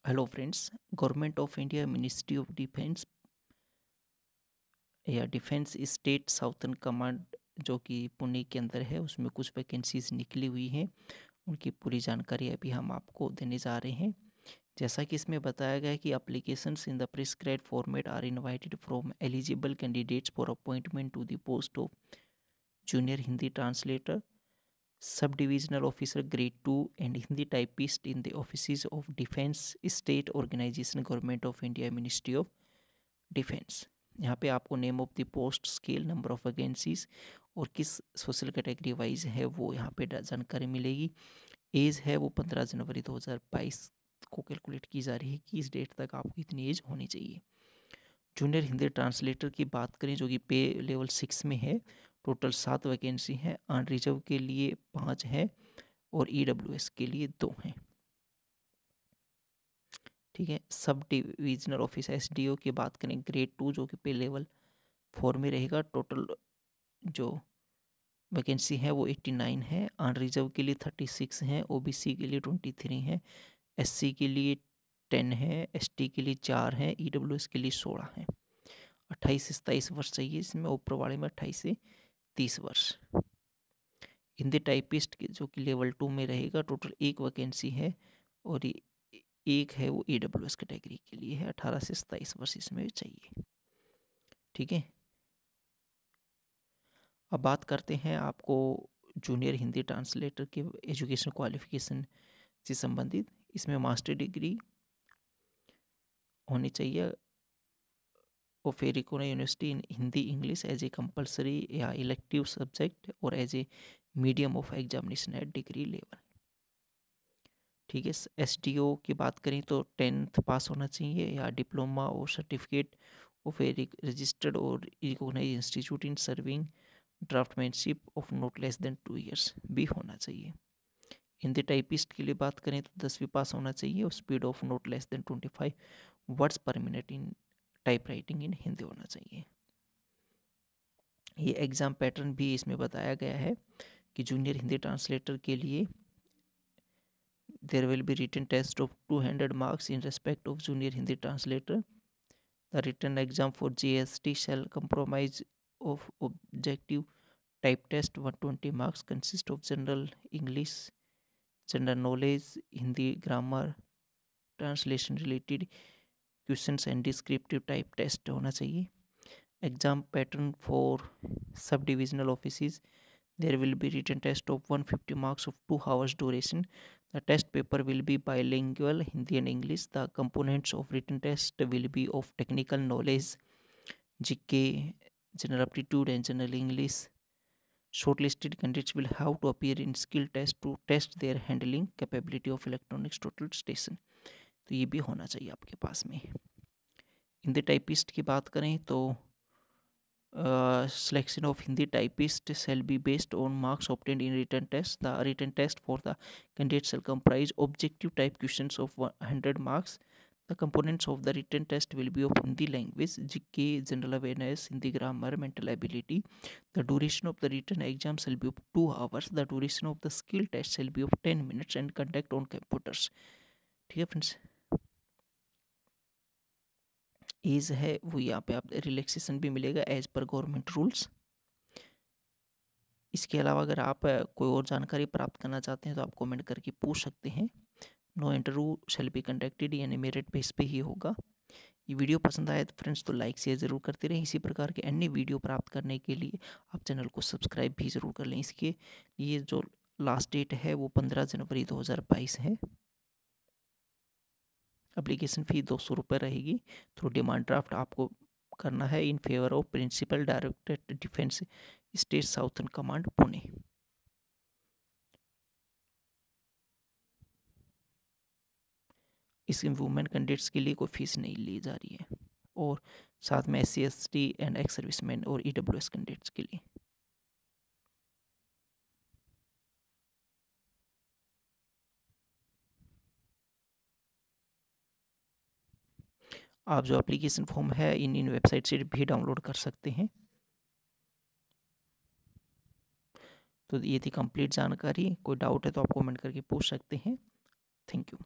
Hello friends. Government of India ministry of defence या defence state southern command जो कि पुणे के अंदर है, उसमें कुछ वैकेंसीज निकली हुई हैं। उनकी पूरी जानकारी अभी हम आपको देने जा रहे हैं। जैसा कि इसमें बताया गया है कि applications in the prescribed format are invited from eligible candidates for appointment to the post of junior Hindi translator, sub divisional officer grade 2 and Hindi typist in the offices of defence state organization government of India ministry of defence. यहाँ पे आपको name of the post, scale, number of vacancies और किस social category wise है वो यहाँ पे जानकारी मिलेगी। एज है वो 15 जनवरी 2022 को कैलकुलेट की जा रही है कि इस डेट तक आपको इतनी एज होनी चाहिए। जूनियर हिंदी ट्रांसलेटर की बात करें जो कि पे लेवल 6 में है, टोटल 7 वैकेंसी हैं। अनरिजर्व के लिए 5 हैं और EWS के लिए 2 हैं। ठीक है। सब डिविजनल ऑफिस SDO की बात करें ग्रेड 2 जो कि पे लेवल 4 में रहेगा। टोटल जो वैकेंसी है वो 89 है। अनरिजर्व के लिए 36 हैं, OBC के लिए 23 हैं, SC के लिए 10 है, ST के लिए 4 हैं, EWS के लिए 16 हैं। 28 से 27 वर्ष चाहिए इसमें, ऊपर वाले में 28 से 30 वर्ष। हिंदी टाइपिस्ट जो कि लेवल 2 में रहेगा, टोटल 1 वैकेंसी है और एक है वो EWS कैटेगरी के लिए है। 18 से 27 वर्ष इसमें चाहिए। ठीक है। अब बात करते हैं आपको जूनियर हिंदी ट्रांसलेटर के एजुकेशन क्वालिफिकेशन से संबंधित। इसमें मास्टर डिग्री होनी चाहिए ऑफ एरिकोना university in Hindi English as a compulsory या इलेक्टिव सब्जेक्ट और as a medium of examination at degree level. ठीक है। SDO की बात करें तो 10th पास होना चाहिए या डिप्लोमा और सर्टिफिकेट ऑफ ए रजिस्टर्ड और recognised institute in surveying draftsmanship of not less than 2 years भी होना चाहिए। हिंदी टाइपिस्ट के लिए बात करें तो 10वीं पास होना चाहिए और speed of not less then 25 words पर minute in type writing in Hindi होना चाहिए। ये एग्ज़ाम पैटर्न भी इसमें बताया गया है कि जूनियर हिंदी ट्रांसलेटर के लिए there will be written test of 200 marks in respect of junior Hindi translator. The written exam for JST shall comprise of objective type test 120 marks consist of general English, general knowledge, Hindi grammar, translation related questions and descriptive type test होना चाहिए। Exam pattern for sub-divisional offices, there will be written test of 150 marks of 2 hours duration. The test paper will be bilingual Hindi and English. The components of written test will be of technical knowledge, GK, general aptitude and general English. Shortlisted candidates will have to appear in skill test to test their handling capability of electronics total station. तो ये भी होना चाहिए आपके पास में। Hindi typist की बात करें तो selection of Hindi typist shall be based on marks obtained in written test. The written test for the candidate shall comprise objective type questions of 100 marks. The components of the written test will be of Hindi language, GK, general awareness, Hindi grammar, mental ability. The duration of the written exam shall be of 2 hours. The duration of the skill test shall be of 10 minutes and conduct on computers. ठीक है friends. As है वो यहाँ पे आप relaxation भी मिलेगा as per government rules. इसके अलावा अगर आप कोई और जानकारी प्राप्त करना चाहते हैं तो आप कमेंट करके पूछ सकते हैं। No interview shall be conducted, यानी मेरिट बेस पे ही होगा। ये वीडियो पसंद आया तो फ्रेंड्स तो लाइक शेयर ज़रूर करते रहें। इसी प्रकार के अन्य वीडियो प्राप्त करने के लिए आप चैनल को सब्सक्राइब भी ज़रूर कर लें। इसके ये जो लास्ट डेट है वो 15 जनवरी 2022 है। एप्लीकेशन फ़ी 200 रुपये रहेगी। थ्रू डिमांड ड्राफ्ट आपको करना है in favour of principal director defence state southern command Pune. इस वुमेन कैंडिडेट्स के लिए कोई फीस नहीं ली जा रही है और साथ में SC ST and ex serviceman और EWS कैंडिडेट्स के लिए। आप जो एप्लीकेशन फॉर्म है इन वेबसाइट से भी डाउनलोड कर सकते हैं। तो ये थी कंप्लीट जानकारी। कोई डाउट है तो आप कमेंट करके पूछ सकते हैं। Thank you.